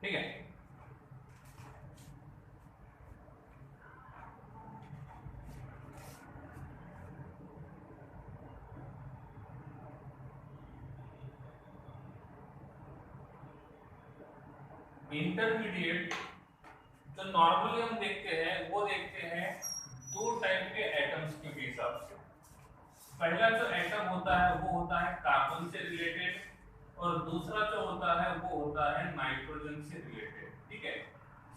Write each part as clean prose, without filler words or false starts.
ठीक है। इंटरमीडिएट जो नॉर्मली हम देखते हैं वो देखते हैं दो टाइप के एटम्स के हिसाब से। पहला जो एटम होता है वो होता है कार्बन से रिलेटेड और दूसरा जो होता है वो होता है नाइट्रोजन से रिलेटेड। ठीक है।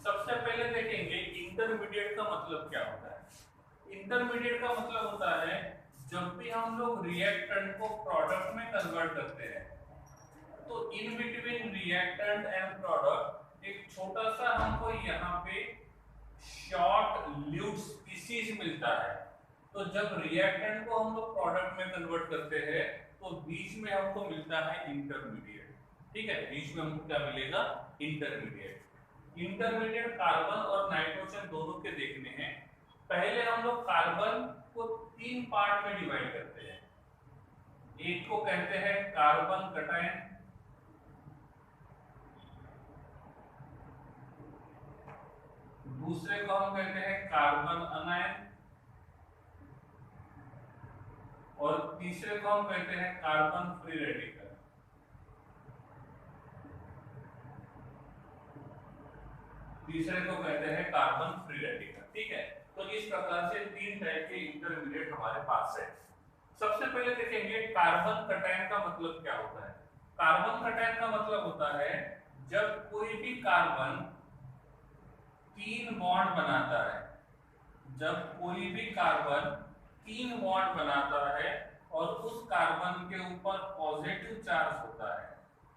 सबसे पहले देखेंगे इंटरमीडिएट का मतलब क्या होता है। इंटरमीडिएट का मतलब होता है जब भी हम लोग रिएक्टेंट को प्रोडक्ट में कन्वर्ट करते हैं तो in between reactant and product एक छोटा सा हमको यहाँ पे शॉर्ट ल्यूट स्पीसीज मिलता है। तो जब रिएक्टेंट को हम लोग प्रोडक्ट में कन्वर्ट करते हैं तो बीच में हमको मिलता है इंटरमीडिएट। ठीक है, बीच में हमको क्या मिलेगा? इंटरमीडिएट। इंटरमीडिएट कार्बन और नाइट्रोजन दोनों के देखने हैं। पहले हम लोग कार्बन को तीन पार्ट में डिवाइड करते हैं। एक को कहते हैं कार्बन कटायन, दूसरे को हम कहते हैं कार्बन अनायन और तीसरे को हम कहते हैं कार्बन फ्री रेडिकल। तीसरे को कहते हैं कार्बन फ्री रेडिकल। ठीक है, तो इस प्रकार से तीन टाइप के इंटरमीडिएट हमारे पास है। सबसे पहले देखेंगे कार्बन कटायन का मतलब क्या होता है। कार्बन कटायन का मतलब होता है जब कोई भी कार्बन तीन बॉन्ड बनाता है, जब कोई भी कार्बन तीन बॉन्ड बनाता है और उस कार्बन के ऊपर पॉजिटिव चार्ज होता है।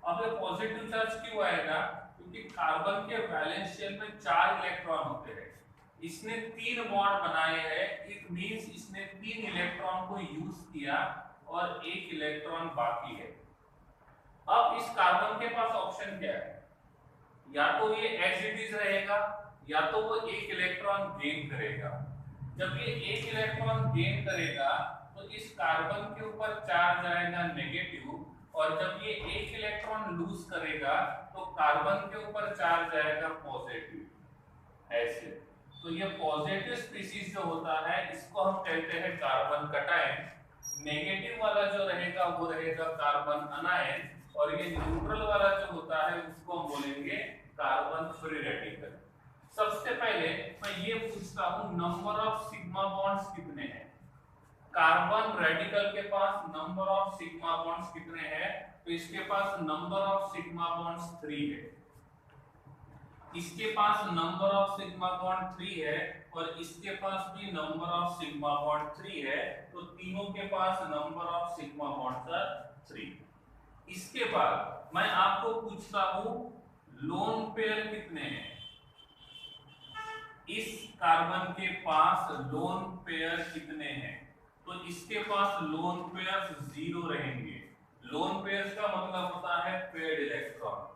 अब ये पॉजिटिव चार्ज क्यों आएगा? क्योंकि कार्बन के वैलेंस शेल में 4 इलेक्ट्रॉन होते हैं। इसने तीन बॉन्ड बनाए हैं, इट मींस इसने तीन इलेक्ट्रॉन को यूज किया और एक इलेक्ट्रॉन बाकी है। अब इस कार्बन के पास ऑप्शन क्या है? या तो ये एज इट इज रहेगा या तो वो एक इलेक्ट्रॉन गेन करेगा। जब ये एक इलेक्ट्रॉन गेन करेगा तो इस कार्बन के ऊपर चार्ज आएगा नेगेटिव और जब ये एक इलेक्ट्रॉन लूज करेगा तो कार्बन के ऊपर चार्ज आएगा पॉजिटिव। ऐसे तो ये पॉजिटिव स्पीशीज जो होता है इसको हम कहते हैं कार्बन कटायन। नेगेटिव वाला जो रहेगा वो रहेगा कार्बन अनायन और ये न्यूट्रल वाला जो होता है उसको हम बोलेंगे कार्बन फ्री रेडिकल। सबसे पहले मैं ये पूछता हूं नंबर ऑफ सिग्मा बॉन्ड्स कितने हैं। कार्बन रेडिकल के पास नंबर ऑफ सिग्मा बॉन्ड्स कितने हैं? तो इसके पास नंबर ऑफ सिग्मा बॉन्ड्स 3 है, इसके पास नंबर ऑफ सिग्मा बॉन्ड 3 है और इसके पास भी नंबर ऑफ सिग्मा बॉन्ड 3 है। तो तीनों के पास number of sigma bonds are 3। इसके बाद मैं आपको पूछता हूं लोन पेयर कितने हैं। इस कार्बन के पास लोन पेयर कितने हैं? तो इसके पास लोन पेयर्स 0 रहेंगे। लोन पेयर्स का मतलब होता है पेयर्ड इलेक्ट्रॉन।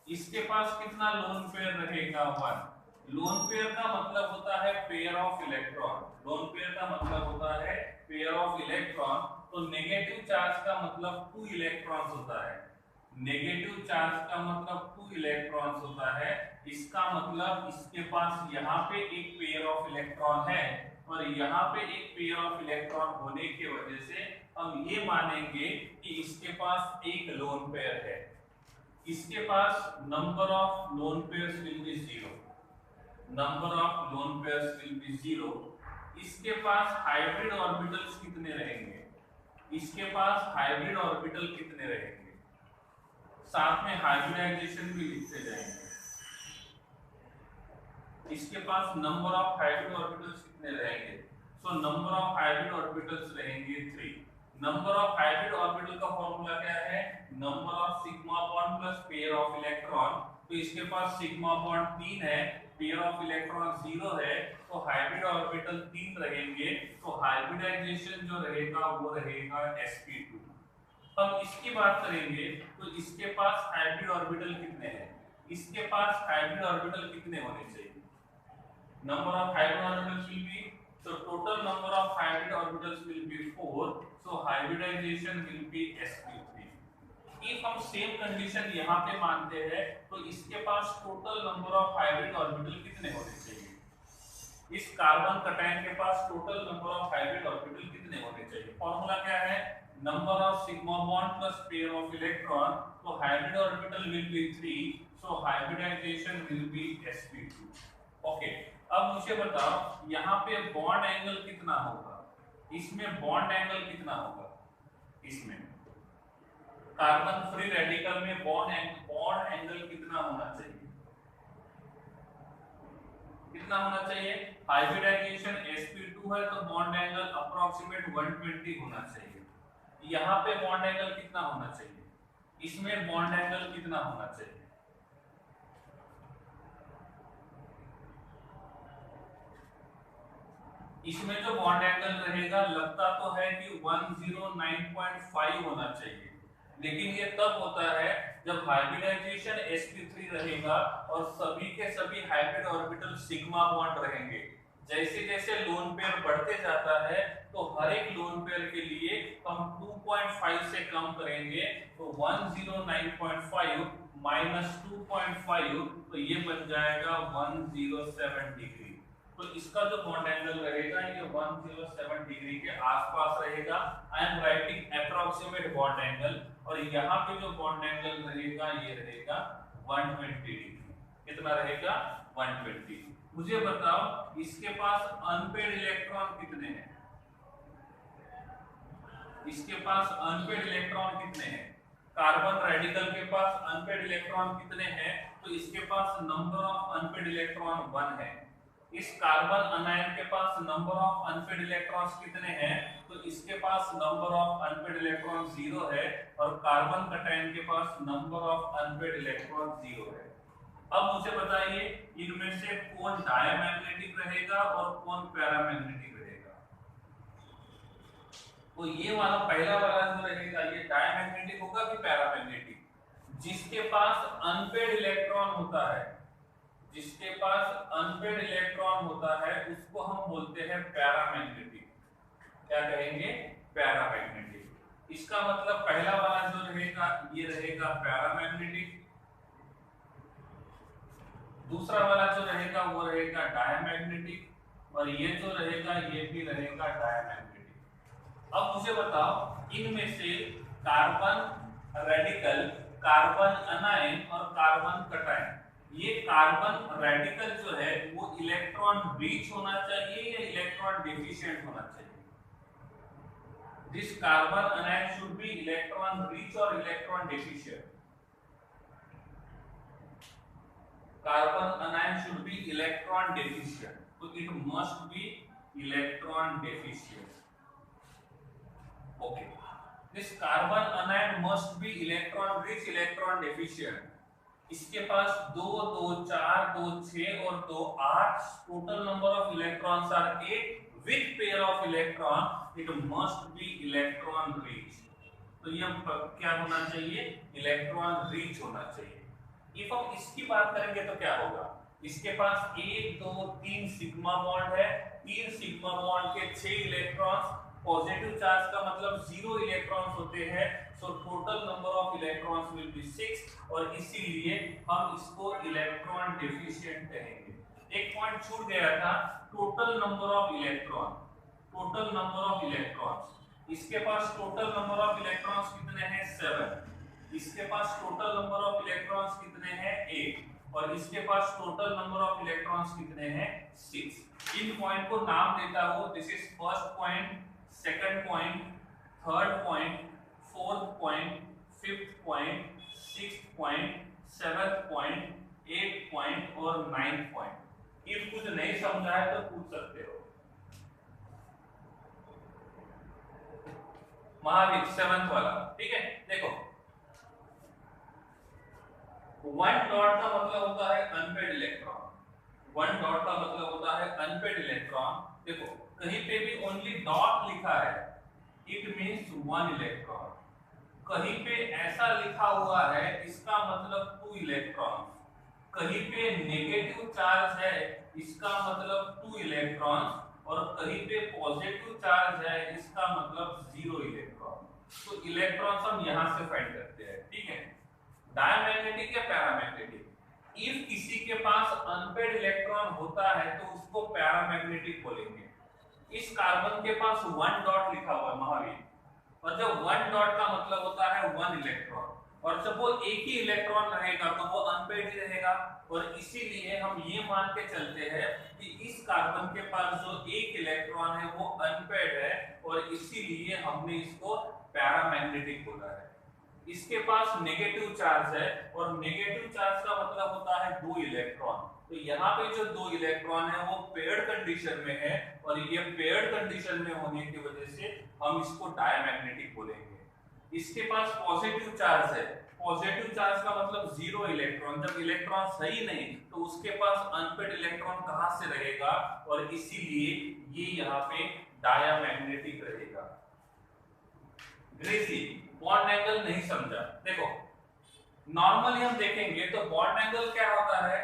इसके पास कितना लोन पेयर रहेगा? 1। लोन पेयर का मतलब होता है pair of electron. Lone pair का मतलब होता है पेयर ऑफ इलेक्ट्रॉन। तो नेगेटिव चार्ज का मतलब 2 इलेक्ट्रॉन्स होता है। नेगेटिव चार्ज का मतलब 2 इलेक्ट्रॉन्स होता है। इसका मतलब इसके पास यहाँ पे एक पेयर ऑफ इलेक्ट्रॉन है और यहाँ पे एक पेयर ऑफ इलेक्ट्रॉन होने की वजह से हम ये मानेंगे कि इसके पास एक लोन पेयर है। इसके पास number of lone pairs will be 0। Number of lone pairs will be 0। इसके पास हाइब्रिड ऑर्बिटल्स कितने रहेंगे? इसके पास हाइब्रिड ऑर्बिटल कितने रहेंगे? साथ में हाइब्रिडाइजेशन भी लिखते जाएंगे। इसके पास नंबर ऑफ हाइब्रिड ऑर्बिटल्स कितने रहेंगे? So number of hybrid orbitals रहेंगे 3। नंबर ऑफ हाइब्रिड ऑर्बिटल का फॉर्मूला क्या है? Number of sigma bond plus pair of electron. तो इसके पास सिग्मा बॉन्ड 3 है, पेयर ऑफ इलेक्ट्रॉन 0 है, तो हाइब्रिड ऑर्बिटल 3 रहेंगे। तो हाइब्रिडाइजेशन जो रहेगा वो रहेगा sp2। हम इसकी बात करेंगे तो इसके पास हाइब्रिड ऑर्बिटल कितने हैं? इसके पास हाइब्रिड ऑर्बिटल कितने होने चाहिए? Number of hybrid orbitals will be, so total number of hybrid orbitals will be 4. So hybridization will be sp3. If हम सेम कंडीशन यहाँ पे मानते हैं तो इसके पास total number of hybrid orbital कितने होने चाहिए? इस कार्बन कटायन के पास total number of hybrid orbital कितने होने चाहिए? फॉर्मूला क्या है? Number of sigma bond plus pair of electron, तो hybrid orbital will be 3, so hybridization will be sp2। Okay, अब मुझे बताओ यहाँ पे बॉन्ड एंगल कितना होगा? इसमें बॉन्ड एंगल कितना होगा? इसमें कार्बन फ्री रेडिकल में बॉन्ड एंगल कितना होना चाहिए? कितना होना चाहिए? हाइब्रिडाइजेशन sp2 है तो बॉन्ड एंगल अप्रोक्सीमेट 120 होना चाहिए। यहाँ पे बॉन्ड एंगल कितना होना चाहिए? इसमें बॉन्ड एंगल कितना होना चाहिए? इसमें जो बॉन्ड एंगल रहेगा लगता तो है कि 109.5 होना चाहिए, लेकिन ये तब होता है जब हाइब्रिडाइजेशन sp3 रहेगा और सभी के सभी हाइब्रिड ऑर्बिटल सिग्मा बॉन्ड रहेंगे। जैसे जैसे लोन पेयर बढ़ते जाता है तो हर एक लोन पेयर के लिए हम 2.5 से कम करेंगे, तो 109.5 माइनस 2.5 तो ये बन जाएगा 107 डिग्री। तो इसका जो बॉन्ड एंगल रहेगा ये 107 डिग्री के आसपास रहेगा। I am writing approximate bond angle, और यहाँ पे जो बॉन्ड एंगल रहेगा ये रहेगा 120 डिग्री। कितना रहेगा? 120। मुझे बताओ इसके पास अनपेड इलेक्ट्रॉन कितने हैं? इसके पास अनपेड इलेक्ट्रॉन कितने हैं? कार्बन रेडिकल के पास अनपेड इलेक्ट्रॉन कितने हैं? तो इसके पास नंबर ऑफ अनपेड इलेक्ट्रॉन 1 है। इस कार्बन अनायन के पास नंबर ऑफ अनपेड इलेक्ट्रॉन्स कितने हैं? तो इसके पास नंबर ऑफ अनपेड इलेक्ट्रॉन 0 है, और कार्बन कटायन के पास नंबर ऑफ अनपेड इलेक्ट्रॉन 0 है। अब मुझे बताइए इनमें से कौन डायमैग्नेटिक रहेगा और कौन पैरामैग्नेटिक रहेगा? तो ये वाला पहला वाला जो रहेगा ये डायमैग्नेटिक होगा कि पैरामैग्नेटिक? जिसके पास अनपेड इलेक्ट्रॉन होता है, जिसके पास अनपेड इलेक्ट्रॉन होता है उसको हम बोलते हैं पैरामैग्नेटिक। क्या कहेंगे? पैरामैग्नेटिक। इसका मतलब पहला वाला जो रहेगा ये रहेगा पैरामैग्नेटिक, दूसरा वाला जो रहेगा वो रहेगा डायमैग्नेटिक, और ये जो रहेगा ये भी रहेगा डायमैग्नेटिक। अब मुझे बताओ इनमें से कार्बन रेडिकल, कार्बन अनायन और कार्बन कटायन, ये कार्बन रेडिकल जो है वो इलेक्ट्रॉन रिच होना चाहिए या इलेक्ट्रॉन डेफिशिएंट होना चाहिए? This carbon anion should be electron rich और electron deficient? Carbon anion should be electron deficient, तो it must be electron deficient. Okay, this carbon anion must be electron rich, electron deficient. इसके पास 2 2 4 2 6 और 2 8, total number of electrons are 8 with pair of electron, it must be electron rich. तो ये क्या होना चाहिए? Electron rich होना चाहिए। इफ हम इसकी बात करेंगे तो क्या होगा? इसके पास 1 2 3 सिग्मा बॉन्ड है, 3 सिग्मा बॉन्ड के 6 इलेक्ट्रॉन्स, पॉजिटिव चार्ज का मतलब 0 इलेक्ट्रॉन्स होते हैं, सो total number of electrons will B 6, और इसीलिए हम इसको इलेक्ट्रॉन डेफिशिएंट कहेंगे। एक पॉइंट छूट गया था, total number of electron, total number of electrons. इसके पास टोटल नंबर ऑफ इलेक्ट्रॉन्स कितने हैं? 7। इसके पास टोटल नंबर ऑफ इलेक्ट्रॉन्स कितने हैं? 8, और इसके पास टोटल नंबर ऑफ इलेक्ट्रॉन्स कितने हैं? 6। इन पॉइंट को नाम देता हूं, this is first point, second point, third point, fourth point, fifth point, sixth point, seventh point, eight point और 9th पॉइंट। इफ कुछ नहीं समझा है तो पूछ सकते हो। महावीर 7th वाला, ठीक है। देखो 1 डॉट का मतलब होता है अनपेड इलेक्ट्रॉन, 1 डॉट का मतलब होता है अनपेड इलेक्ट्रॉन। देखो कहीं पे भी ओनली डॉट लिखा है, इट मींस 1 इलेक्ट्रॉन। कहीं पे ऐसा लिखा हुआ है इसका मतलब 2 इलेक्ट्रॉन। कहीं पे नेगेटिव चार्ज है इसका मतलब 2 इलेक्ट्रॉन, और कहीं पे पॉजिटिव चार्ज है इसका मतलब 0 इलेक्ट्रॉन। तो इलेक्ट्रॉन्स हम यहां से फाइंड करते हैं, ठीक है। डायमैग्नेटिक या पैरामैग्नेटिक, इफ किसी के पास अनपेड इलेक्ट्रॉन होता है तो उसको पैरामैग्नेटिक बोलेंगे। इस कार्बन के पास 1 डॉट लिखा हुआ है महावीर, और जब 1 डॉट का मतलब होता है 1 इलेक्ट्रॉन, और जब वो एक ही इलेक्ट्रॉन रहेगा तो वो अनपेड ही रहेगा। और इसीलिए हम ये मान के चलते हैं कि इस कार्बन के पास जो एक इलेक्ट्रॉन है वो अनपेड है, और इसीलिए हमने इसको पैरामैग्नेटिक बोला है। इसके पास नेगेटिव चार्ज है, और नेगेटिव चार्ज का मतलब होता है 2 इलेक्ट्रॉन। तो यहाँ पे जो 2 इलेक्ट्रॉन है वो पेयर्ड कंडीशन में है, और ये पेयर्ड कंडीशन में होने की वजह से हम इसको डायमैग्नेटिक बोलेंगे। इसके पास पॉजिटिव चार्ज है, पॉजिटिव चार्ज का मतलब 0 इलेक्ट्रॉन। जब इलेक्ट्रॉन सही नहीं तो उसके पास अनपेड इलेक्ट्रॉन कहां से रहेगा, और इसीलिए ये यहाँ पे डायमैग्नेटिक रहेगा। ग्रेसी बॉन्ड एंगल नहीं समझा, देखो नॉर्मली हम देखेंगे तो बॉन्ड एंगल क्या होता है,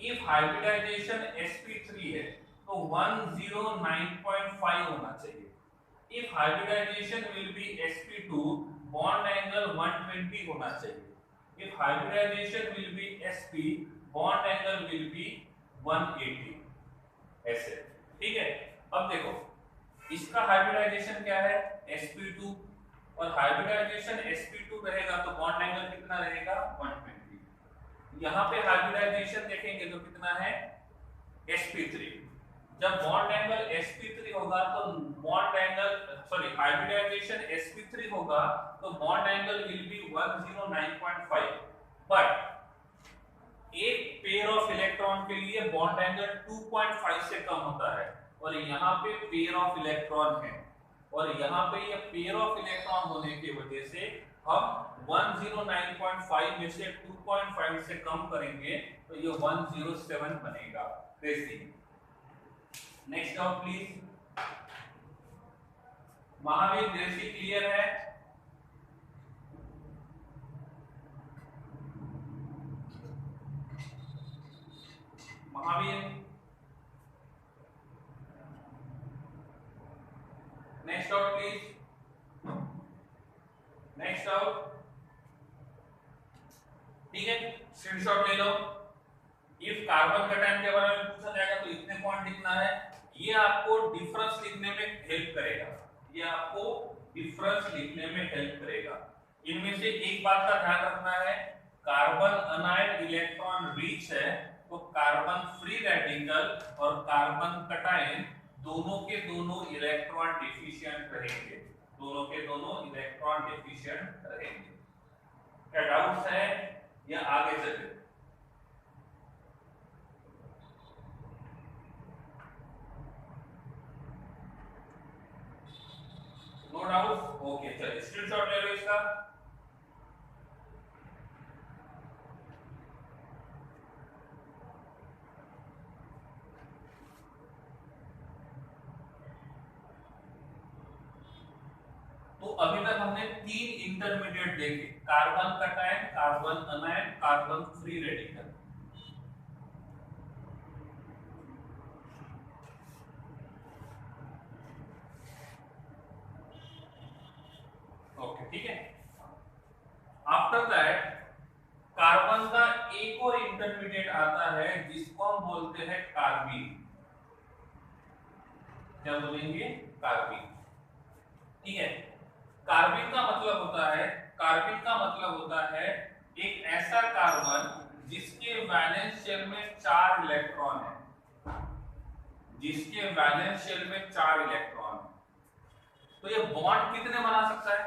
इफ हाइब्रिडाइजेशन sp3 है तो 109.5 होना चाहिए। If hybridization will be sp2, bond angle 120 होना चाहिए। If hybridization will be sp, bond angle will be 180, ऐसे, ठीक है। अब देखो इसका हाइब्रिडाइजेशन क्या है sp2, और हाइब्रिडाइजेशन sp2 रहेगा तो बॉन्ड एंगल कितना रहेगा 120। यहाँ पे हाइब्रिडाइजेशन देखेंगे तो कितना है sp3। जब बॉन्ड एंगल sp3 होगा तो बॉन्ड एंगल हाइब्रिडाइजेशन sp3 होगा तो bond angle will be 109.5। But एक पेयर ऑफ इलेक्ट्रॉन के लिए बॉन्ड एंगल 2.5 से कम होता है, और यहाँ पे पेयर ऑफ इलेक्ट्रॉन है, और यहाँ पे ये पेयर ऑफ इलेक्ट्रॉन होने की वजह से हम 109.5 में से 2.5 से कम करेंगे तो ये 107 बनेगा। Next doubt please. Mahavir Gracy clear है? Mahavir next doubt please. Next doubt, ठीक है, स्क्रीनशॉट ले लो। इफ कार्बन कटायन के बारे में पूछा जाएगा तो इतने पॉइंट लिखना है, ये आपको डिफरेंस लिखने में हेल्प करेगा, ये आपको डिफरेंस लिखने में हेल्प करेगा। इनमें से एक बात का ध्यान रखना है, कार्बन अनायन इलेक्ट्रॉन रिच है तो कार्बन फ्री रेडिकल और कार्बन कटायन दोनों के दोनों इलेक्ट्रॉन डेफिशिएंट रहेंगे, दोनों के दोनों इलेक्ट्रॉन डेफिशिएंट रहेंगे। क्या डाउट्स है या आगे चले? नो डाउट, ओके चलिए स्क्रीनशॉट ले लो इसका। तो अभी तक हमने 3 इंटरमीडिएट देखे, carbon cation, carbon anion, carbon free radical. Okay ठीक है। आफ्टर दैट कार्बन का एक और इंटरमीडिएट आता है जिसको हम बोलते हैं कार्बीन। क्या बोलेंगे? कार्बीन, ठीक है। कार्बीन का मतलब होता है, कार्बीन का मतलब होता है एक ऐसा कार्बन जिसके वैलेंस शेल में 4 इलेक्ट्रॉन है, जिसके वैलेंस शेल में 4 इलेक्ट्रॉन है। तो ये बॉन्ड कितने बना सकता है?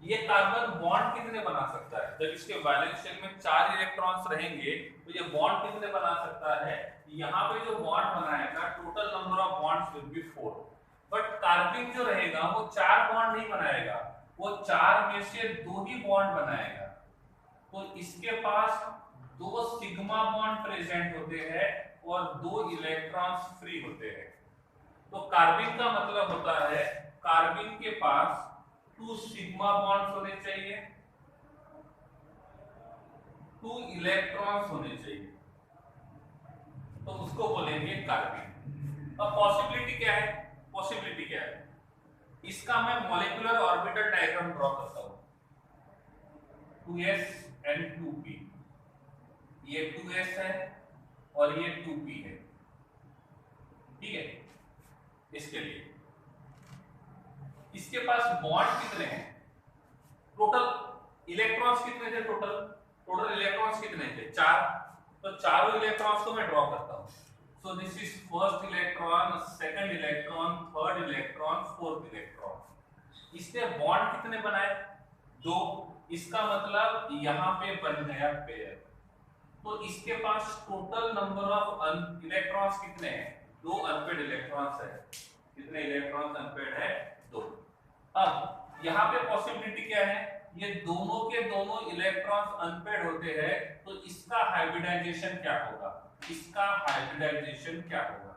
ये कार्बन बॉन्ड कितने बना सकता है? जब इसके वैलेंस शेल में 4 इलेक्ट्रॉन्स रहेंगे तो ये बॉन्ड कितने बना सकता है? यहाँ पे जो बॉन्ड बनाएगा total number of bonds will B 4, but carbon जो रहेगा वो 4 बॉन्ड नहीं बनाएगा, वो 4 में से 2 ही बॉन्ड बनाएगा। तो इसके पास 2 सिग्मा बॉन्ड प्रेजेंट होते हैं और 2 इलेक्ट्रॉन्स फ्री होते हैं। तो कार्बन का मतलब होता है कार्बन के पास 2 सिग्मा बॉन्ड्स होने चाहिए, 2 इलेक्ट्रॉन्स होने चाहिए, तो उसको बोलेंगे कार्बन। अब पॉसिबिलिटी क्या है? पॉसिबिलिटी क्या है? इसका मैं मॉलिक्यूलर ऑर्बिटल डायग्राम ड्रॉ करता हूं। 2s and 2p, ये 2s है और ये 2p है, ठीक है। इसके लिए इसके पास बॉन्ड कितने हैं, टोटल इलेक्ट्रॉन्स कितने थे, टोटल इलेक्ट्रॉन्स कितने थे, 4। तो चारों इलेक्ट्रॉन्स को मैं ड्रॉ करता हूं। So this is first electron, second electron, third electron, fourth electron. इसने बॉन्ड कितने बनाए, 2। इसका मतलब यहां पे बन गया पेयर। तो इसके पास टोटल नंबर ऑफ इलेक्ट्रॉन्स कितने हैं, 2 अनपेड इलेक्ट्रॉन्स है। कितने इलेक्ट्रॉन्स अनपेड है, 2। अब यहाँ पे पॉसिबिलिटी क्या है, ये दोनों के दोनों इलेक्ट्रॉन्स अनपेड होते हैं, तो इसका हाइब्रिडाइजेशन क्या होगा, इसका हाइब्रिडाइजेशन क्या होगा।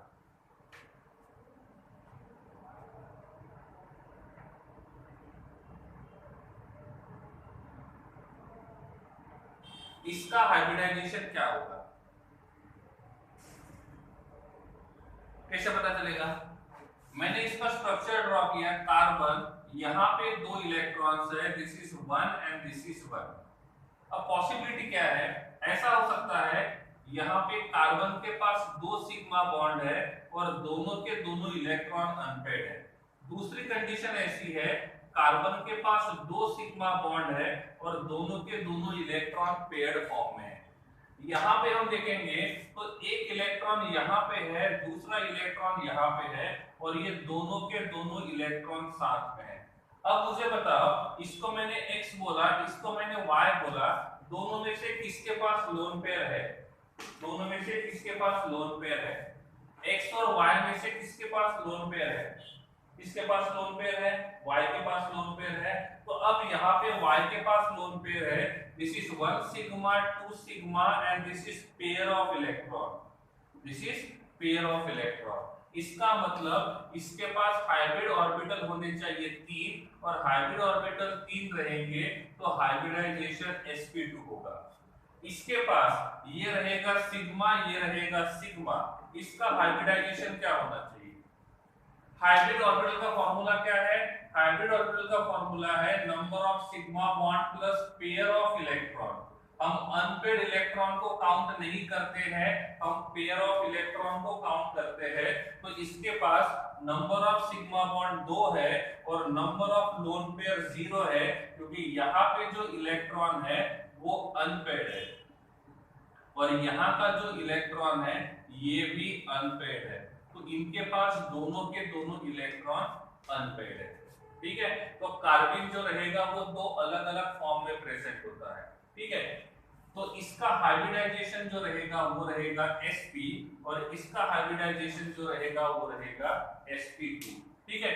इसका हाइब्रिडाइजेशन क्या होगा, कैसे पता चलेगा। मैंने इसका स्ट्रक्चर ड्रॉ किया, कार्बन, यहाँ पे 2 इलेक्ट्रॉन्स है, this is 1 and this is 1। अब पॉसिबिलिटी क्या है, ऐसा हो सकता है यहाँ पे कार्बन के पास 2 सिग्मा बॉन्ड है और दोनों के दोनों इलेक्ट्रॉन अनपेड है। दूसरी कंडीशन ऐसी है, कार्बन के पास 2 सिग्मा बॉन्ड है और दोनों के दोनों इलेक्ट्रॉन पेयर्ड फॉर्म में है। यहाँ पे हम देखेंगे तो एक इलेक्ट्रॉन यहाँ पे है, दूसरा इलेक्ट्रॉन यहाँ पे है और ये दोनों के दोनों इलेक्ट्रॉन साथ में है। अब मुझे बताओ, इसको मैंने x बोला, इसको मैंने y बोला, दोनों में से किसके पास लोन पेयर है, दोनों में से किसके पास लोन पेयर है, x और y में से किसके पास लोन पेयर है, किसके पास लोन पेयर है, y के पास लोन पेयर है। तो अब यहाँ पे y के पास लोन पेयर है, this is 1 sigma 2 sigma and this is pair of electron, this is pair of electron. इसका मतलब इसके पास हाइब्रिड ऑर्बिटल होने चाहिए 3 और हाइब्रिड ऑर्बिटल 3 रहेंगे तो हाइब्रिडाइजेशन sp2 होगा। इसके पास ये रहेगा सिग्मा, ये रहेगा सिग्मा, इसका हाइब्रिडाइजेशन क्या होना चाहिए। हाइब्रिड ऑर्बिटल का फार्मूला क्या है, हाइब्रिड ऑर्बिटल का फार्मूला है number of sigma bond plus pair of electron. हम अनपेड इलेक्ट्रॉन को काउंट नहीं करते हैं, हम पेयर ऑफ इलेक्ट्रॉन को काउंट करते हैं। तो इसके पास नंबर ऑफ सिग्मा बॉन्ड 2 है और नंबर ऑफ लोन पेयर 0 है, क्योंकि यहाँ पे जो इलेक्ट्रॉन है वो अनपेड है और यहाँ का जो इलेक्ट्रॉन है ये भी अनपेड है। तो इनके पास दोनों के दोनों इलेक्ट्रॉन अनपेड है, ठीक है। तो कार्बन जो रहेगा वो 2 अलग अलग फॉर्म में प्रेजेंट होता है, ठीक है। तो इसका हाइब्रिडाइजेशन जो रहेगा वो रहेगा sp और इसका हाइब्रिडाइजेशन जो रहेगा वो रहेगा sp2, ठीक है।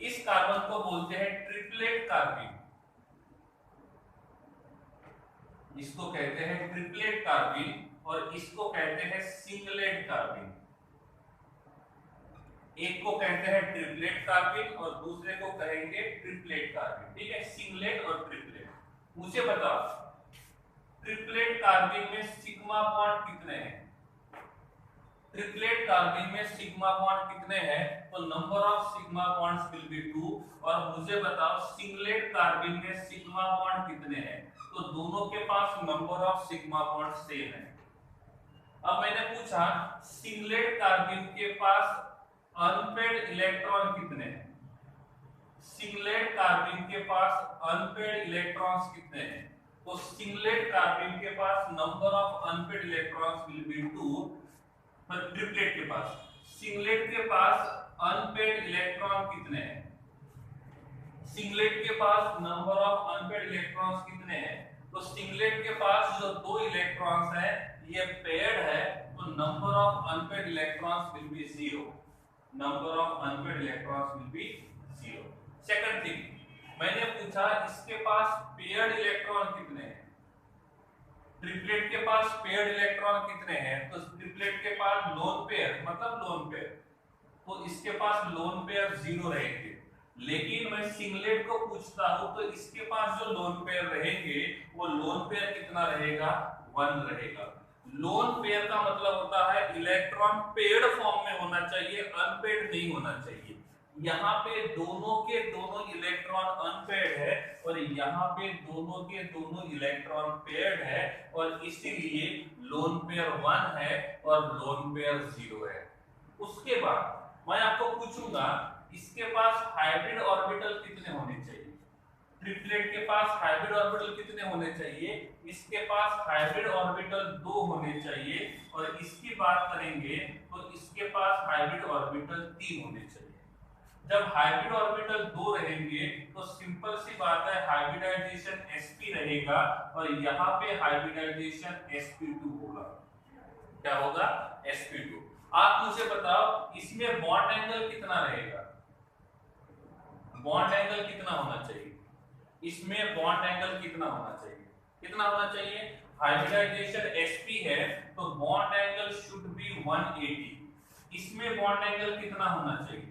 इस कार्बन को बोलते हैं ट्रिपलेट कार्बन, इसको कहते हैं ट्रिपलेट कार्बन और इसको कहते हैं सिंगलेट कार्बन। एक को कहते हैं ट्रिपलेट कार्बन और दूसरे को कहेंगे ट्रिपलेट कार्बन, ठीक है, सिंगलेट और ट्रिपलेट। मुझे बताओ ट्रिपलेट कार्बन में सिग्मा बॉन्ड कितने हैं, ट्रिपलेट कार्बन में सिग्मा बॉन्ड कितने हैं, तो number of sigma bonds will be 2। और मुझे बताओ सिंगलेट कार्बन में सिग्मा बॉन्ड कितने हैं, तो दोनों के पास number of sigma bond same है। अब मैंने पूछा सिंगलेट कार्बन के पास अनपेड इलेक्ट्रॉन कितने हैं, सिंगलेट कार्बन के पास अनपेड इलेक्ट्रॉन्स कितने हैं, तो सिंगलेट कार्बन के पास number of unpaired electrons will be 2। पर ट्रिपलेट के पास, सिंगलेट के पास अनपेड इलेक्ट्रॉन कितने हैं, सिंगलेट के पास नंबर ऑफ अनपेड इलेक्ट्रॉन्स कितने हैं, तो सिंगलेट के पास जो 2 इलेक्ट्रॉन्स हैं ये पेयर्ड है, तो number of unpaired electrons will be 0, number of unpaired electrons will be 0। Second thing, मैंने पूछा इसके पास पेयर्ड इलेक्ट्रॉन कितने हैं, ट्रिपलेट के पास पेयर्ड इलेक्ट्रॉन कितने हैं, तो ट्रिपलेट के पास लोन पेयर, मतलब लोन पेयर, तो इसके पास लोन पेयर 0 रहेंगे। लेकिन मैं सिंगलेट को पूछता हूं तो इसके पास जो लोन पेयर रहेंगे वो लोन पेयर कितना रहेगा, 1 रहेगा। लोन पेयर का मतलब होता है इलेक्ट्रॉन पेयर्ड फॉर्म में होना चाहिए, अनपेयर्ड नहीं होना चाहिए। यहाँ पे दोनों के दोनों इलेक्ट्रॉन अनपेयर्ड है और यहाँ पे दोनों के दोनों इलेक्ट्रॉन पेयर्ड है और इसीलिए लोन पेयर 1 है और लोन पेयर 0 है। उसके बाद मैं आपको पूछूंगा इसके पास हाइब्रिड ऑर्बिटल कितने होने चाहिए। ट्रिपलेट के पास हाइब्रिड ऑर्बिटल कितने होने चाहिए, इसके पास हाइब्रिड ऑर्बिटल 2 होने चाहिए और इसकी बात करेंगे तो इसके पास हाइब्रिड ऑर्बिटल 3 होने चाहिए। जब हाइब्रिड ऑर्बिटल 2 रहेंगे तो सिंपल सी बात है हाइब्रिडाइजेशन sp रहेगा और यहाँ पे हाइब्रिडाइजेशन sp2 होगा। क्या होगा, sp2। आप मुझे बताओ इसमें बॉन्ड एंगल कितना रहेगा, बॉन्ड एंगल कितना होना चाहिए, इसमें बॉन्ड एंगल कितना होना चाहिए, कितना होना चाहिए। हाइब्रिडाइजेशन sp है तो बॉन्ड एंगल शुड बी 180। इसमें बॉन्ड एंगल कितना होना चाहिए,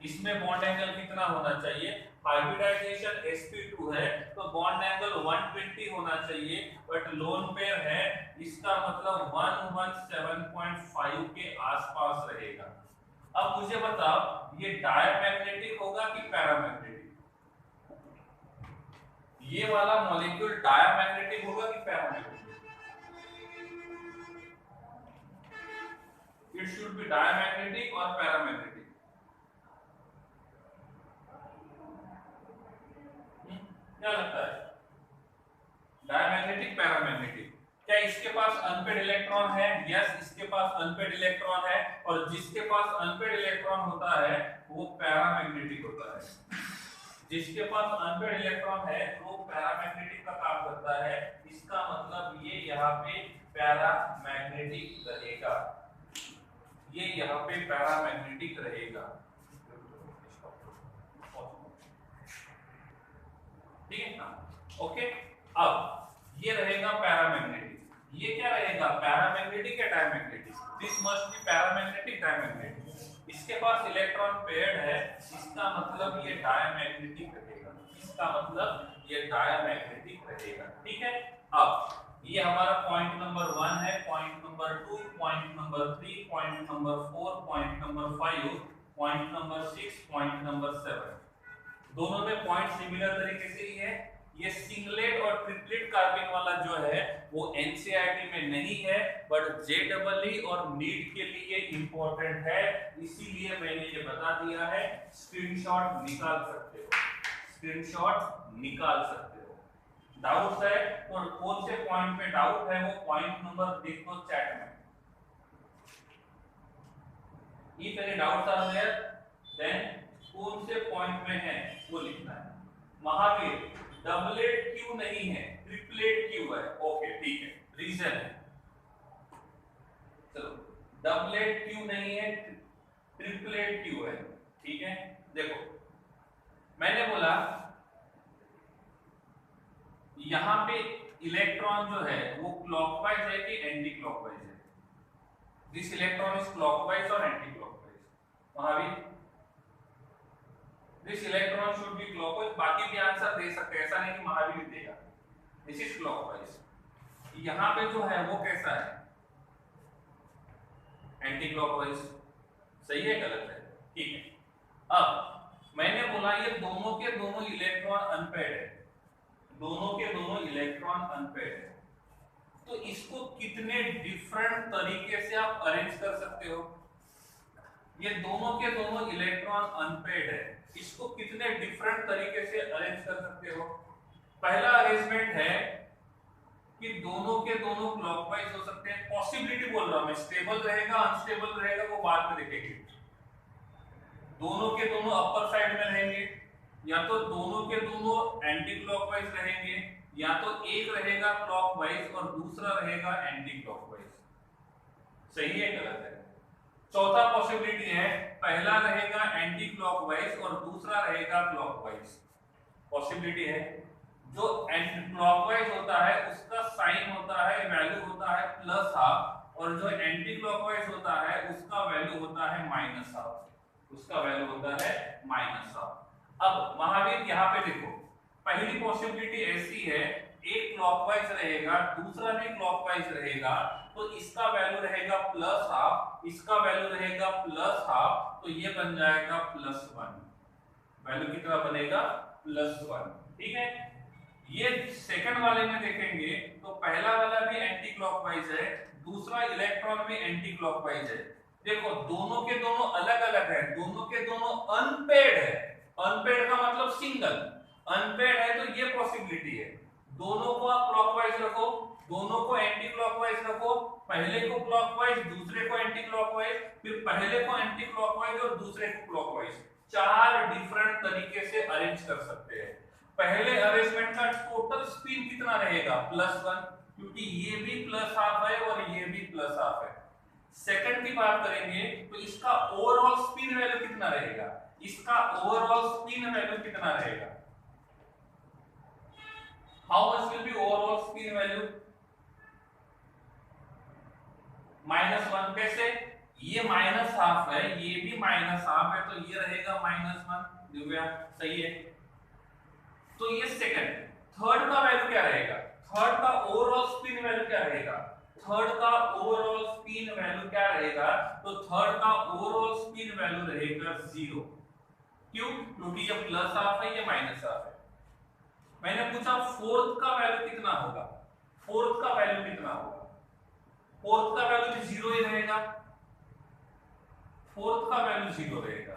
इसमें बॉन्ड एंगल कितना होना चाहिए। हाइब्रिडाइजेशन sp2 है तो बॉन्ड एंगल 120 होना चाहिए बट लोन पेयर है इसका मतलब 117.5 के आसपास रहेगा। अब मुझे बताओ ये डायमैग्नेटिक होगा कि पैरामैग्नेटिक, ये वाला मॉलिक्यूल डायमैग्नेटिक होगा कि paramagnetic. It should be diamagnetic और पैरामैग्नेटिक। क्या लगता है, डायमैग्नेटिक पैरामैग्नेटिक। क्या इसके पास अनपेड इलेक्ट्रॉन है, यस इसके पास अनपेड इलेक्ट्रॉन है और जिसके पास अनपेड इलेक्ट्रॉन होता है वो पैरामैग्नेटिक होता है। जिसके पास अनपेड इलेक्ट्रॉन है वो पैरामैग्नेटिक का काम करता है, इसका मतलब ये यहाँ पे पैरामैग्नेटिक रहेगा, ये यहाँ पे पैरामैग्नेटिक रहेगा। ठीक है ना, ओके। अब ये रहेगा पैरामैग्नेटिक, ये क्या रहेगा पैरामैग्नेटिक या diamagnetic, this must be paramagnetic diamagnetic. इसके पास इलेक्ट्रॉन पेयर्ड है इसका मतलब ये डायमैग्नेटिक रहेगा, इसका मतलब ये डायमैग्नेटिक रहेगा। ठीक है, अब ये हमारा पॉइंट नंबर 1 है, point number 2, point number 3, point number 4, point number 5, point number 6, point number 7। दोनों में पॉइंट सिमिलर तरीके से ही है। ये सिंगलेट और ट्रिपलेट कार्बन वाला जो है वो एनसीईआरटी में नहीं है बट जेईई और नीट के लिए इंपॉर्टेंट है, इसीलिए मैंने ये बता दिया है। स्क्रीनशॉट निकाल सकते हो, स्क्रीनशॉट निकाल सकते हो। डाउट्स है और कौन से पॉइंट पे डाउट है वो पॉइंट नंबर देख दो चैट में। If any doubts are there then कौन से पॉइंट में है वो लिखना है। महावीर डबलेट क्यों नहीं है, ट्रिपलेट क्यों है, ओके ठीक है, रीजन है। चलो डबलेट क्यों नहीं है, ट्रिपलेट क्यों है, ठीक है। देखो मैंने बोला यहां पे इलेक्ट्रॉन जो है वो क्लॉकवाइज है कि एंटी क्लॉकवाइज है, दिस इलेक्ट्रॉन इज क्लॉकवाइज और anti clockwise. Mahavir this electron should be clockwise, बाकी भी आंसर दे सकते हैं, ऐसा नहीं कि महावीर देगा। This is clockwise. यहां पे जो है वो कैसा है, एंटी क्लॉकवाइज। सही है गलत है, ठीक है। अब मैंने बोला ये दोनों के दोनों इलेक्ट्रॉन अनपेयर्ड है, दोनों के दोनों इलेक्ट्रॉन अनपेयर्ड है, तो इसको कितने डिफरेंट तरीके से आप अरेंज कर सकते हो। ये दोनों के दोनों इलेक्ट्रॉन अनपेयर्ड है, इसको कितने डिफरेंट तरीके से अरेंज कर सकते हो। पहला अरेंजमेंट है कि दोनों के दोनों क्लॉकवाइज हो सकते हैं, पॉसिबिलिटी बोल रहा हूं मैं, स्टेबल रहेगा अनस्टेबल रहेगा वो बाद में देखेंगे। दोनों के दोनों अपर साइड में रहेंगे, या तो दोनों के दोनों एंटी क्लॉकवाइज रहेंगे, या तो एक रहेगा क्लॉकवाइज और दूसरा रहेगा एंटी क्लॉकवाइज। सही है गलत है। चौथा पॉसिबिलिटी है पहला रहेगा एंटी क्लॉकवाइज और दूसरा रहेगा क्लॉकवाइज। पॉसिबिलिटी है जो एंटी क्लॉकवाइज होता है उसका साइन होता है, वैल्यू होता है +½ और जो एंटी क्लॉकवाइज होता है उसका वैल्यू होता है -½ उसका वैल्यू होता है -½ अब महावीर यहाँ पे देखो पहली पॉसिबिलिटी ऐसी है एक क्लॉकवाइज रहेगा, दूसरा भी क्लॉकवाइज रहेगा, तो इसका वैल्यू रहेगा प्लस हाफ, इसका वैल्यू रहेगा प्लस हाफ, तो ये बन जाएगा प्लस वन। वैल्यू कितना बनेगा? Plus one. ठीक है, ये सेकंड वाले में देखेंगे तो पहला वाला भी एंटी क्लॉकवाइज है, दूसरा इलेक्ट्रॉन भी एंटी क्लॉकवाइज है। देखो दोनों के दोनों अलग अलग है, दोनों के दोनों अनपेड है। अनपेड का मतलब सिंगल, अनपेड है तो ये पॉसिबिलिटी है। दोनों को आप क्लॉकवाइज रखो, दोनों को एंटी क्लॉकवाइज रखो, पहले को क्लॉकवाइज, दूसरे को एंटी क्लॉकवाइज, फिर पहले को एंटी क्लॉकवाइज और दूसरे को क्लॉकवाइज, चार डिफरेंट तरीके से अरेंज कर सकते हैं। पहले अरेंजमेंट का टोटल स्पिन कितना रहेगा? प्लस वन, क्योंकि ये भी प्लस हाफ है और ये भी प्लस हाफ है। सेकंड की बात करेंगे तो इसका ओवरऑल स्पिन वैल्यू कितना रहेगा? इसका ओवरऑल स्पिन वैल्यू कितना रहेगा? How much will be overall spin value? -1। कैसे? ये माइनस हाफ है, ये भी माइनस हाफ है, तो ये रहेगा -1। दिव्या सही है। तो ये सेकंड। थर्ड का वैल्यू क्या रहेगा? थर्ड का ओवरऑल स्पिन वैल्यू क्या रहेगा? थर्ड का ओवरऑल स्पिन वैल्यू क्या रहेगा? तो थर्ड का ओवरऑल स्पिन वैल्यू रहेगा 0। क्यों? क्योंकि ये प्लस हाफ है, ये माइनस हाफ है। मैंने पूछा फोर्थ का वैल्यू कितना होगा? फोर्थ का वैल्यू कितना होगा? फोर्थ का वैल्यू भी 0 ही रहेगा, फोर्थ का वैल्यू 0 रहेगा।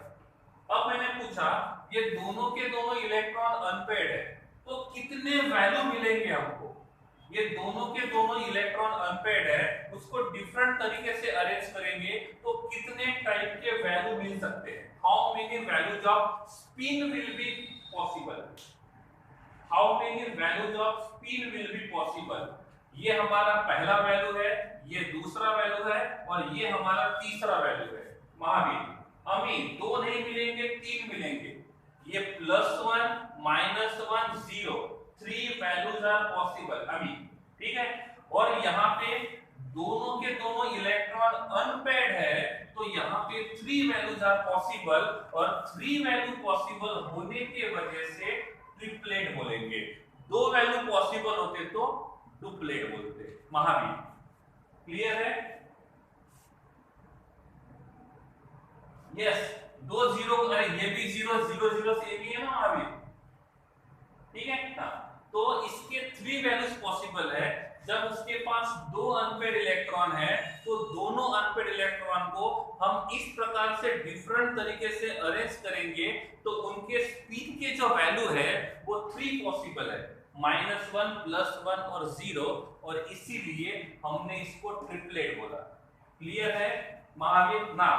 अब मैंने पूछा ये दोनों के दोनों इलेक्ट्रॉन अनपेड है, तो कितने वैल्यू मिलेंगे हमको? ये दोनों के दोनों इलेक्ट्रॉन अनपेड है, उसको डिफरेंट तरीके से अरेंज करेंगे तो कितने टाइप के वैल्यू मिल सकते हैं? How many values off spin will be possible? How many values off spin will be possible? ये हमारा पहला वैल्यू है, ये दूसरा वैल्यू है और ये हमारा तीसरा वैल्यू है। महावीर अमीन, दो नहीं मिलेंगे, तीन मिलेंगे। ये +1 -1 0, 3 वैल्यूज आर पॉसिबल अमीन। ठीक है, और यहाँ पे दोनों के दोनों इलेक्ट्रॉन अनपेड है, तो यहाँ पे 3 वैल्यूज आर पॉसिबल, और 3 वैल्यू पॉसिबल होने के वजह से ट्रिपलेट बोलेंगे। दो वैल्यू पॉसिबल होते तो डुप्लेट बोलते। महावीर क्लियर है? यस, दो जीरो, अरे ये भी 0 0 0 से भी है ना महावीर। ठीक है ना, तो इसके 3 वैल्यूज पॉसिबल है। जब उसके पास दो अनपेड इलेक्ट्रॉन है तो दोनों अनपेड इलेक्ट्रॉन को हम इस प्रकार से डिफरेंट तरीके से अरेंज करेंगे तो उनके स्पिन के जो वैल्यू है वो 3 पॉसिबल है, -1 +1 और 0, और इसीलिए हमने इसको ट्रिपलेट बोला। क्लियर है महावीर? ना,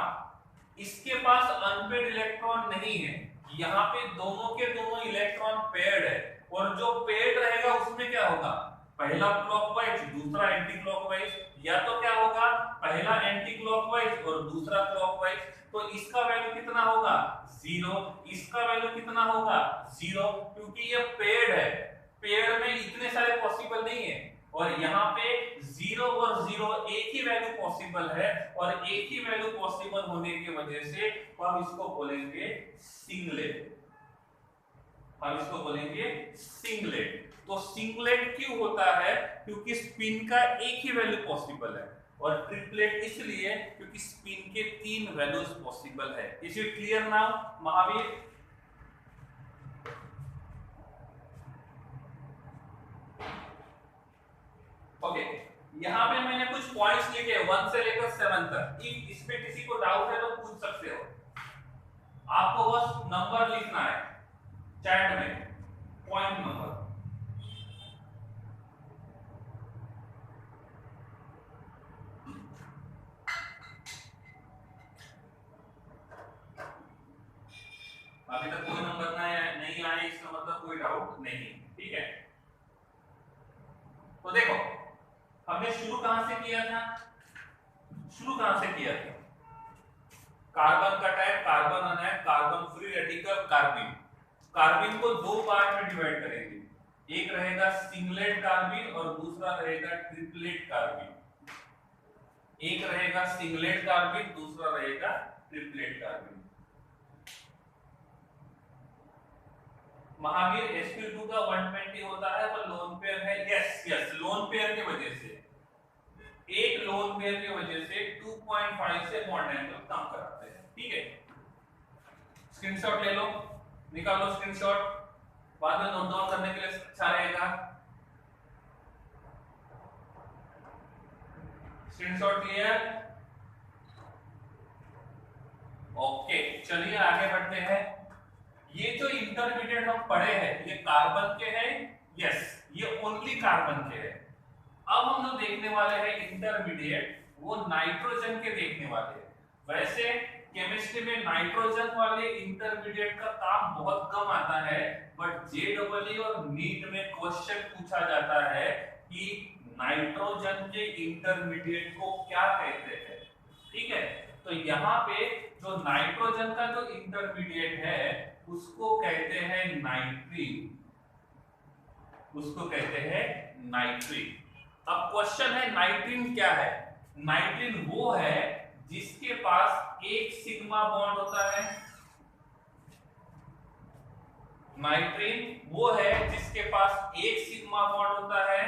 इसके पास अनपेड इलेक्ट्रॉन नहीं है, यहाँ पे दोनों के दोनों इलेक्ट्रॉन पेयर्ड है, और जो पेयर्ड रहेगा उसमें क्या होगा? पहला क्लॉकवाइज, दूसरा एंटी क्लॉकवाइज, या तो क्या होगा? पहला एंटी क्लॉकवाइज और दूसरा क्लॉकवाइज। तो इसका वैल्यू कितना होगा? 0। इसका वैल्यू कितना होगा? 0, क्योंकि ये पेयर्ड है। पेयर में इतने सारे पॉसिबल नहीं है, और यहाँ पे 0 और 0 एक ही वैल्यू पॉसिबल है, और एक ही वैल्यू पॉसिबल होने की वजह से हम इसको बोलेंगे सिंगलेट। हम इसको बोलेंगे सिंगलेट। तो सिंगलेट क्यों होता है? क्योंकि स्पिन का एक ही वैल्यू पॉसिबल है, और ट्रिपलेट इसलिए क्योंकि स्पिन के 3 वैल्यूज पॉसिबल है। Is it clear now Mahavir? Okay, यहाँ पे मैंने कुछ पॉइंट्स लिखे 1 से लेकर 7 तक। इफ इसमें किसी को डाउट है तो पूछ सकते हो। आपको बस नंबर लिखना है चैट में, पॉइंट नंबर। अभी तक कोई नंबर नहीं आए, इसका मतलब कोई डाउट नहीं। ठीक है, तो देखो हमने शुरू कहां से किया था? शुरू कहां से किया था? कार्बन का type, carbon anion, carbon free radical, carbene. Carbene को दो पार्ट में डिवाइड करेंगे, एक रहेगा सिंगलेट कार्बिन और दूसरा रहेगा ट्रिपलेट कार्बिन। एक रहेगा सिंगलेट कार्बिन, दूसरा रहेगा ट्रिपलेट कार्बिन। महावीर sp2 का 120 होता है, पर लोन पेयर है। यस यस, लोन पेयर की वजह से, एक लोन पेयर की वजह से 2.5 से बॉन्ड एंगल कम कराते हैं। ठीक है, स्क्रीनशॉट ले लो, निकालो स्क्रीनशॉट, बाद में नोट डाउन करने के लिए अच्छा रहेगा। Screenshot clear? ओके, चलिए आगे बढ़ते हैं। ये जो इंटरमीडिएट हम पढ़े हैं ये कार्बन के हैं। यस, ये ओनली कार्बन के हैं। अब हम लोग देखने वाले हैं इंटरमीडिएट, वो नाइट्रोजन के देखने वाले हैं। वैसे केमिस्ट्री में नाइट्रोजन वाले इंटरमीडिएट का काम बहुत कम आता है, बट जेईई और नीट में क्वेश्चन पूछा जाता है कि नाइट्रोजन के इंटरमीडिएट को क्या कहते हैं। ठीक है, तो यहाँ पे जो नाइट्रोजन का जो इंटरमीडिएट है उसको कहते हैं नाइट्रीन, उसको कहते हैं नाइट्रीन। अब क्वेश्चन है नाइट्रीन क्या है? नाइट्रीन वो है जिसके पास एक सिग्मा बॉन्ड होता है। नाइट्रीन वो है जिसके पास एक सिग्मा बॉन्ड होता है,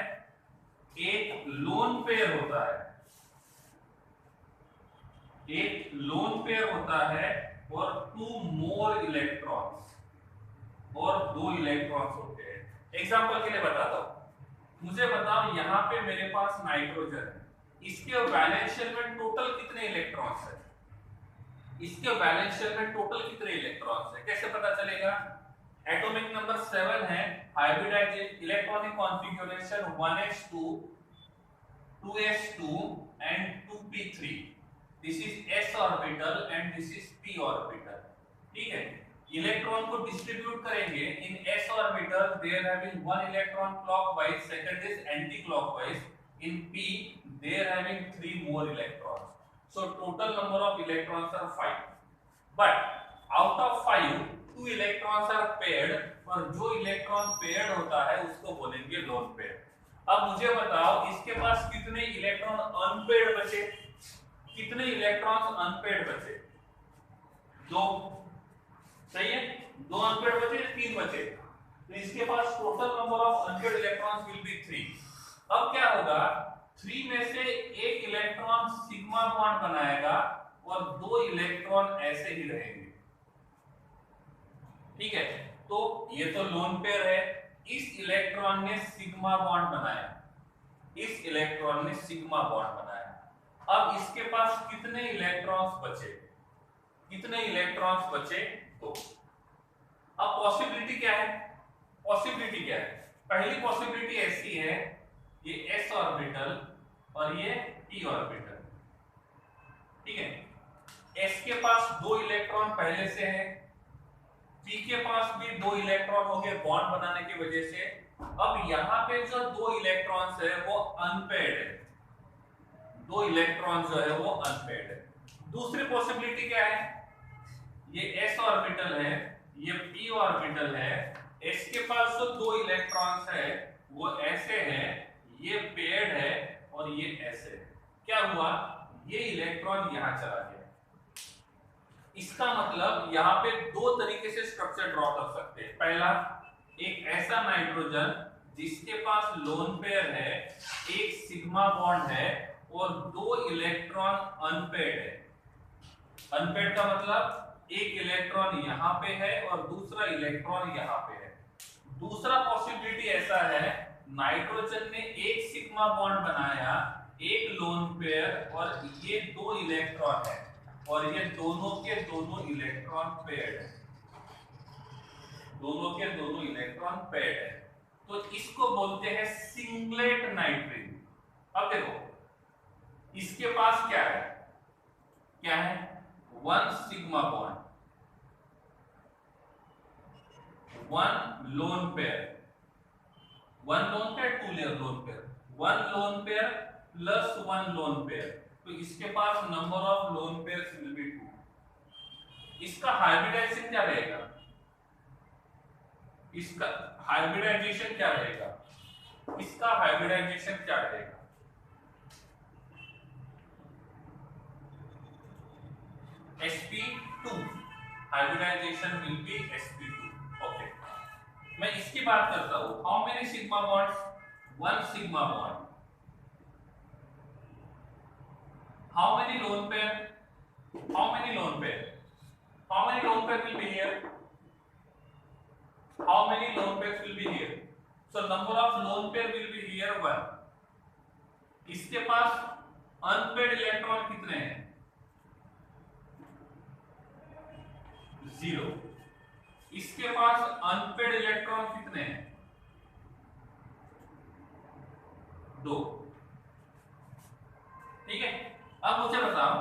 एक लोन पेयर होता है, एक लोन पेयर होता है और 2 मोर इलेक्ट्रॉन्स, और 2 इलेक्ट्रॉन्स होते हैं। एग्जांपल के लिए बताता हूं, मुझे बताओ यहाँ पे मेरे पास नाइट्रोजन है, इसके वैलेंस शेल में टोटल कितने इलेक्ट्रॉन्स है? इसके वैलेंस शेल में टोटल कितने इलेक्ट्रॉन्स है? कैसे पता चलेगा? एटॉमिक नंबर 7 है, hybridised electronic configuration 1s2 2s2 and 2p3। This is s orbital and this is p orbital. ठीक है, इलेक्ट्रॉन को डिस्ट्रीब्यूट करेंगे in s orbital, there having 1 electron clockwise, second is anti clockwise. In p there having 3 more electrons, so total number of electrons are 5, but out of 5 2 electrons are paired, और जो electron paired होता है उसको बोलेंगे lone pair. अब मुझे बताओ इसके पास कितने इलेक्ट्रॉन अनपेयर्ड बचे? कितने इलेक्ट्रॉन्स अनपेयर्ड बचे? 2, सही है, 2 अनपेयर्ड बचे, 3 बचे, तो इसके पास total number of unpaired electrons will be 3। अब क्या होगा, 3 में से एक इलेक्ट्रॉन सिग्मा बॉन्ड बनाएगा और 2 इलेक्ट्रॉन ऐसे ही रहेंगे। ठीक है, तो ये तो लोन पेयर है, इस इलेक्ट्रॉन ने सिग्मा बॉन्ड बनाया, इस इलेक्ट्रॉन ने सिग्मा बॉन्ड बनाया। अब इसके पास कितने इलेक्ट्रॉन्स बचे? कितने इलेक्ट्रॉन्स बचे? तो अब पॉसिबिलिटी क्या है? पॉसिबिलिटी क्या है? पहली पॉसिबिलिटी ऐसी है, ये s ऑर्बिटल और ये p ऑर्बिटल। ठीक है, s के पास 2 इलेक्ट्रॉन पहले से है, p के पास भी 2 इलेक्ट्रॉन हो गए बॉन्ड बनाने की वजह से। अब यहाँ पे जो 2 इलेक्ट्रॉन्स है वो अनपेयर्ड है, 2 इलेक्ट्रॉन जो है वो अनपेयर्ड है। दूसरी पॉसिबिलिटी क्या है? ये s ऑर्बिटल है, ये p ऑर्बिटल है, s के पास जो 2 इलेक्ट्रॉन्स है वो ऐसे हैं, ये पेयर्ड है और ये ऐसे है। क्या हुआ? ये इलेक्ट्रॉन यहाँ चला गया। इसका मतलब यहाँ पे 2 तरीके से स्ट्रक्चर ड्रॉ कर सकते हैं। पहला, एक ऐसा नाइट्रोजन जिसके पास लोन पेयर है, एक सिग्मा बॉन्ड है और 2 इलेक्ट्रॉन अनपेयर्ड है। अनपेयर्ड का मतलब एक इलेक्ट्रॉन यहाँ पे है और दूसरा इलेक्ट्रॉन यहाँ पे है। दूसरा पॉसिबिलिटी ऐसा है, नाइट्रोजन ने एक सिग्मा बॉन्ड बनाया, एक लोन पेयर, और ये 2 इलेक्ट्रॉन है और ये दोनों के दोनों इलेक्ट्रॉन पेयर्ड है, दोनों के दोनों इलेक्ट्रॉन पेयर्ड है, तो इसको बोलते हैं सिंगलेट नाइट्रीन। अब देखो इसके पास क्या है? क्या है? 1 sigma bond, 1 lone pair, 1 lone pair, 2 lone pair, 1 lone pair plus 1 lone pair, तो इसके पास number of lone pairs will be 2। इसका हाइब्रिडाइजेशन क्या रहेगा? इसका हाइब्रिडाइजेशन क्या रहेगा? इसका हाइब्रिडाइजेशन क्या रहेगा? sp2, hybridization will be sp2। okay, मैं इसकी बात करता हूं, how many sigma bonds, one sigma bond, how many lone pair, how many lone pair, how many lone pair will be here, how many lone pairs will be here, so number of lone pair will be here 1. इसके पास unpaired electron कितने हैं, 0. इसके पास unpaired electron कितने हैं, 2. ठीक है, अब मुझे बताओ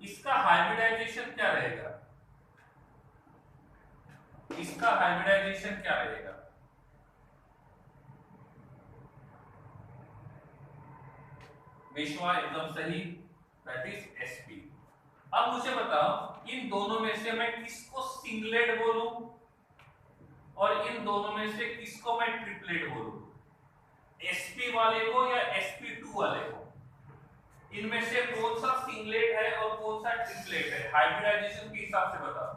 इसका हाइब्रिडाइजेशन क्या रहेगा, इसका हाइब्रिडाइजेशन क्या रहेगा, विश्वा एकदम सही, दैट इज sp. अब मुझे बताओ इन दोनों में से मैं किसको सिंगलेट बोलूं और इन दोनों में से किसको मैं ट्रिपलेट बोलूं, sp वाले को या sp2 वाले को, इनमें से कौन सा सिंगलेट है और कौन सा ट्रिपलेट है, हाइब्रिडाइजेशन के हिसाब से बताओ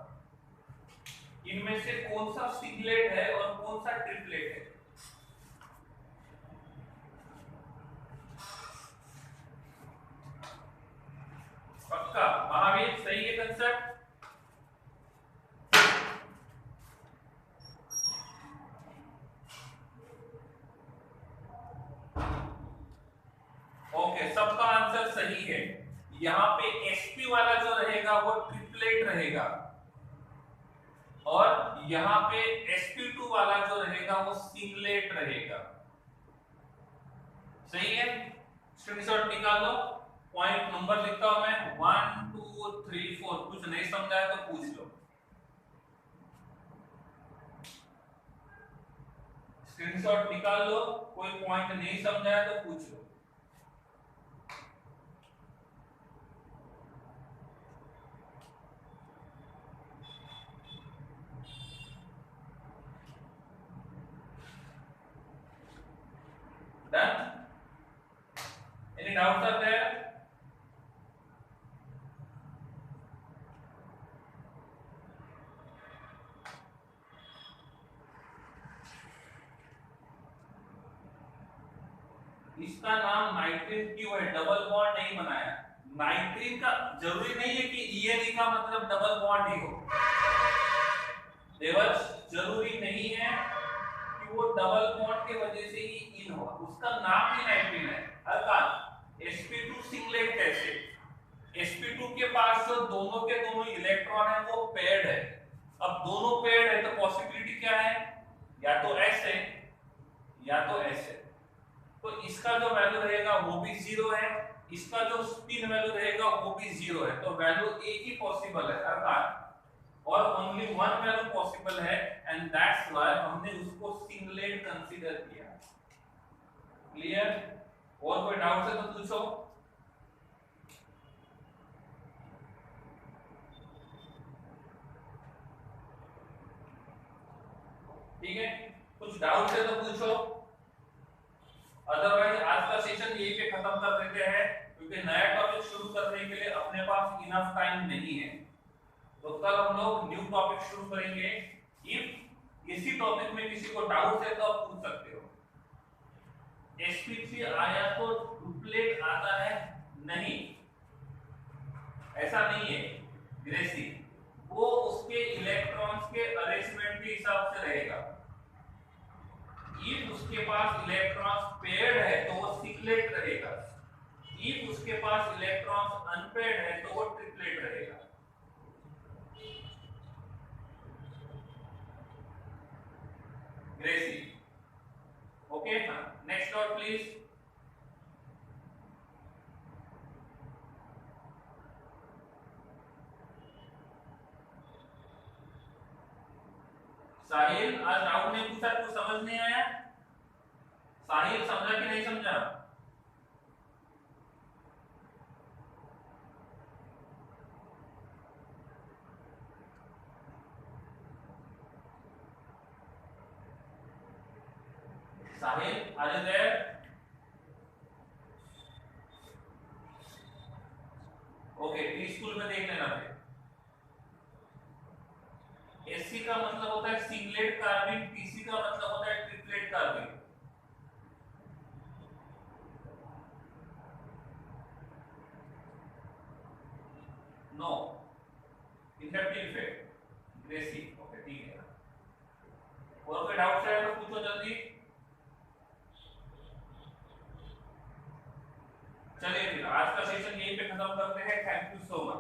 इनमें से कौन सा सिंगलेट है और कौन सा ट्रिपलेट है, पक्का महावीर सही है कंसेप्ट, ओके सबका आंसर सही है। यहाँ पे sp वाला जो रहेगा वो ट्रिपलेट रहेगा और यहाँ पे sp2 वाला जो रहेगा वो सिंगलेट रहेगा, सही है, स्क्रीनशॉट निकालो, पॉइंट नंबर लिखता हूं मैं 1 2 3 4, कुछ नहीं समझा है तो पूछ लो, स्क्रीनशॉट निकाल लो, कोई पॉइंट नहीं समझा है तो पूछ लो। Done? Any doubts are there? इसका नाम नाइट्रीन क्यों है, डबल बॉन्ड नहीं बनाया, नाइट्रीन का जरूरी नहीं है कि ENE का मतलब डबल बॉन्ड ही हो, देवज जरूरी नहीं है कि वो डबल बॉन्ड के वजह से ही इन हो, उसका नाम ही नाइट्रीन है। अर्थात sp2 सिंगलेट कैसे, sp2 के पास जो दोनों के दोनों इलेक्ट्रॉन है वो पेयर्ड है, अब दोनों पेयर्ड है तो पॉसिबिलिटी क्या है, या तो s है या तो s है, तो इसका जो वैल्यू रहेगा वो भी 0 है, इसका जो स्पिन वैल्यू रहेगा वो भी 0 है, तो वैल्यू एक ही पॉसिबल है अर्थात, और ओनली वन वैल्यू पॉसिबल है, एंड दैट्स व्हाई हमने उसको सिंगलेट कंसीडर किया। क्लियर, और कोई डाउट है तो पूछो। ठीक है, कुछ डाउट है तो पूछो, अदरवाइज आज का सेशन यहीं पे खत्म कर देते हैं, क्योंकि नया टॉपिक शुरू करने के लिए अपने पास इनफ टाइम नहीं है, तो कल हम लोग न्यू टॉपिक शुरू करेंगे। इफ इसी टॉपिक में किसी को डाउट है तो आप पूछ सकते हो। sp3 आया तो ट्रिपलेट आता है, नहीं, ऐसा नहीं है ग्रेसी, वो उसके इलेक्ट्रॉन्स के अरेंजमेंट के हिसाब से रहेगा, if उसके पास इलेक्ट्रॉन्स पेयर्ड है तो वो सिंगलेट रहेगा, if उसके पास इलेक्ट्रॉन्स अनपेयर्ड है तो वो ट्रिपलेट रहेगा। Gracy, okay, next doubt please. Sahil, आज डाउट नहीं पूछा, कुछ समझ नहीं आया, साहिल समझा कि नहीं समझा? साहिल, are you there? Okay, pre school में देख लेना फिर। Sc का मतलब होता है सिंगलेट कार्बाइन, Pc का मतलब होता है नो इफेक्टिव इफेक्ट ग्रेसी। ओके ठीक है, और कोई डाउट है तो पूछो जल्दी। चलिए फिर आज का सेशन यहीं पे खत्म करते हैं। Thank you so much.